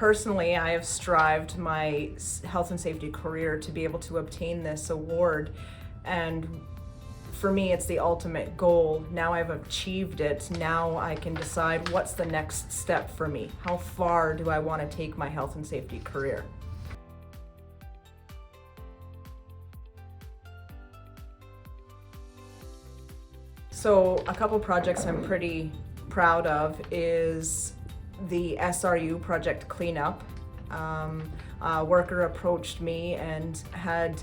Personally, I have strived my health and safety career to be able to obtain this award, and for me it's the ultimate goal. Now I've achieved it, now I can decide what's the next step for me. How far do I want to take my health and safety career? So a couple projects I'm pretty proud of is the SRU project cleanup. A worker approached me and had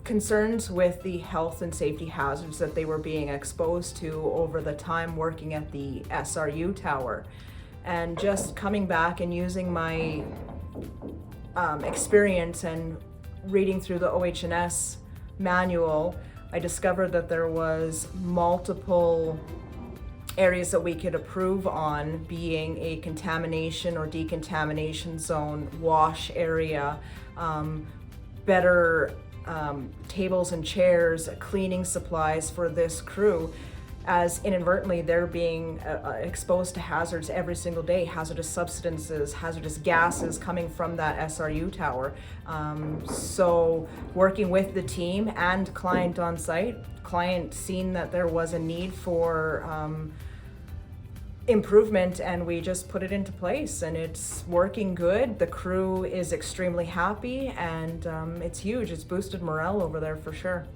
concerns with the health and safety hazards that they were being exposed to over the time working at the SRU tower. And just coming back and using my experience and reading through the OH&S manual, I discovered that there was multiple areas that we could improve on, being a contamination or decontamination zone, wash area, better tables and chairs, cleaning supplies for this crew, as inadvertently they're being exposed to hazards every single day, hazardous substances, hazardous gases coming from that SRU tower. So working with the team and client on site, client seen that there was a need for improvement, and we just put it into place, and it's working good. The crew is extremely happy, and it's huge. It's boosted morale over there for sure.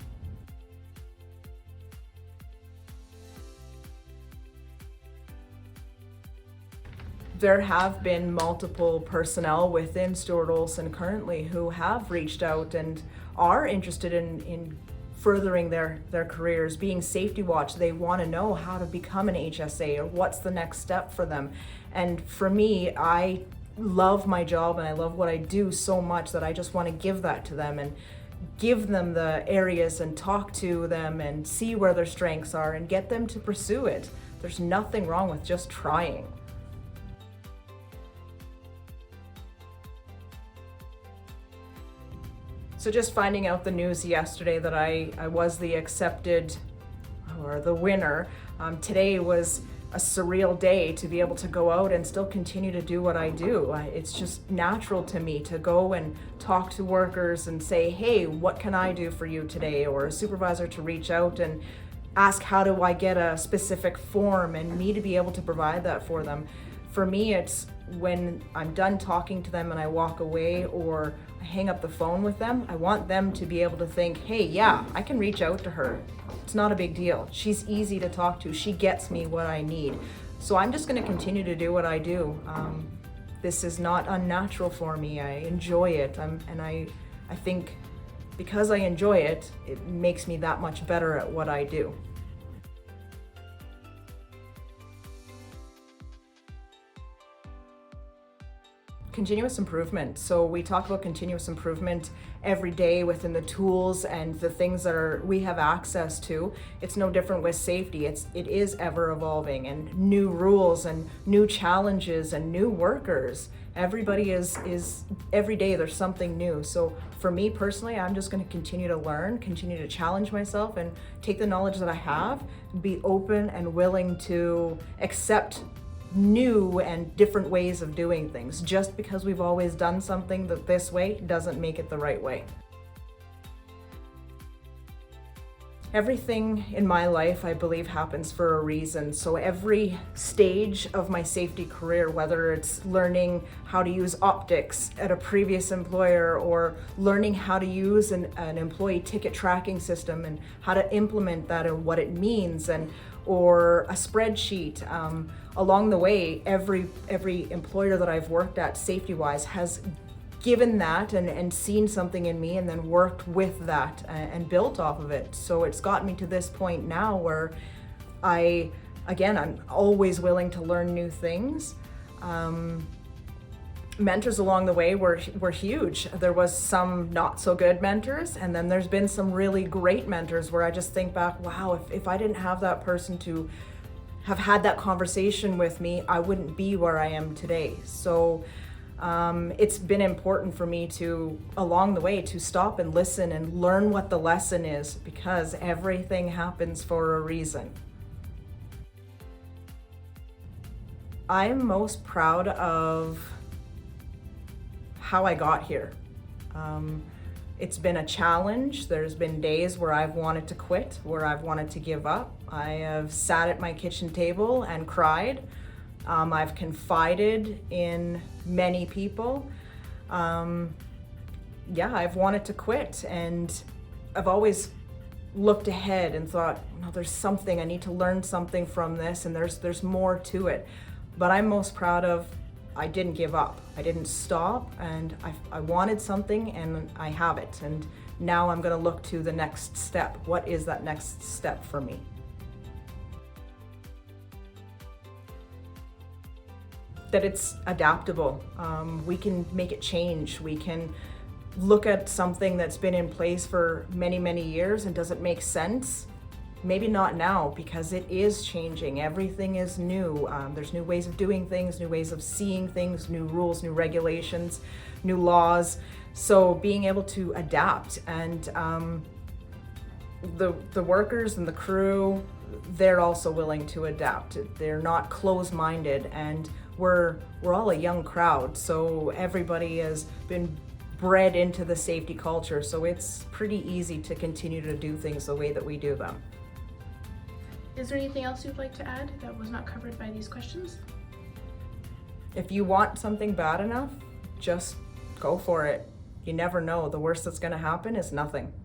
There have been multiple personnel within Stuart Olson currently who have reached out and are interested in furthering their careers, being safety watch. They want to know how to become an HSA or what's the next step for them. And for me, I love my job and I love what I do so much that I just want to give that to them and give them the areas and talk to them and see where their strengths are and get them to pursue it. There's nothing wrong with just trying. So just finding out the news yesterday that I was the accepted or the winner, today was a surreal day to be able to go out and still continue to do what I do. It's just natural to me to go and talk to workers and say, hey, what can I do for you today? Or a supervisor to reach out and ask, how do I get a specific form, and me to be able to provide that for them. For me, it's when I'm done talking to them and I walk away or I hang up the phone with them, I want them to be able to think, hey, yeah, I can reach out to her. It's not a big deal. She's easy to talk to. She gets me what I need. So I'm just going to continue to do what I do. This is not unnatural for me. I enjoy it. And I think because I enjoy it, it makes me that much better at what I do. Continuous improvement. So we talk about continuous improvement every day within the tools and the things that we have access to. It's no different with safety. It is ever evolving, and new rules and new challenges and new workers. Everybody is every day there's something new. So for me personally, I'm just going to continue to learn, continue to challenge myself, and take the knowledge that I have, be open and willing to accept new and different ways of doing things. Just because we've always done something this way doesn't make it the right way. Everything in my life, I believe, happens for a reason. So every stage of my safety career, whether it's learning how to use optics at a previous employer or learning how to use an employee ticket tracking system and how to implement that and what it means, or a spreadsheet. Along the way, every employer that I've worked at safety-wise has given that and seen something in me and then worked with that and built off of it. So it's gotten me to this point now where I'm always willing to learn new things. Mentors along the way were huge. There was some not so good mentors, and then there's been some really great mentors where I just think back, wow, if I didn't have that person to have had that conversation with me, I wouldn't be where I am today. So it's been important for me to, along the way, to stop and listen and learn what the lesson is, because everything happens for a reason. I'm most proud of how I got here. It's been a challenge. There's been days where I've wanted to quit, where I've wanted to give up. I have sat at my kitchen table and cried. I've confided in many people. Yeah, I've wanted to quit, and I've always looked ahead and thought, no, there's something, I need to learn something from this, and there's more to it. But I'm most proud of, I didn't give up. I didn't stop, and I wanted something, and I have it. And now I'm gonna look to the next step. What is that next step for me? That it's adaptable. We can make it change. We can look at something that's been in place for many, many years, and does it make sense? Maybe not now, because it is changing. Everything is new. There's new ways of doing things, new ways of seeing things, new rules, new regulations, new laws. So being able to adapt, and the workers and the crew, they're also willing to adapt. They're not closed-minded, and we're all a young crowd, so everybody has been bred into the safety culture, so it's pretty easy to continue to do things the way that we do them. Is there anything else you'd like to add that was not covered by these questions? If you want something bad enough, just go for it. You never know. The worst that's going to happen is nothing.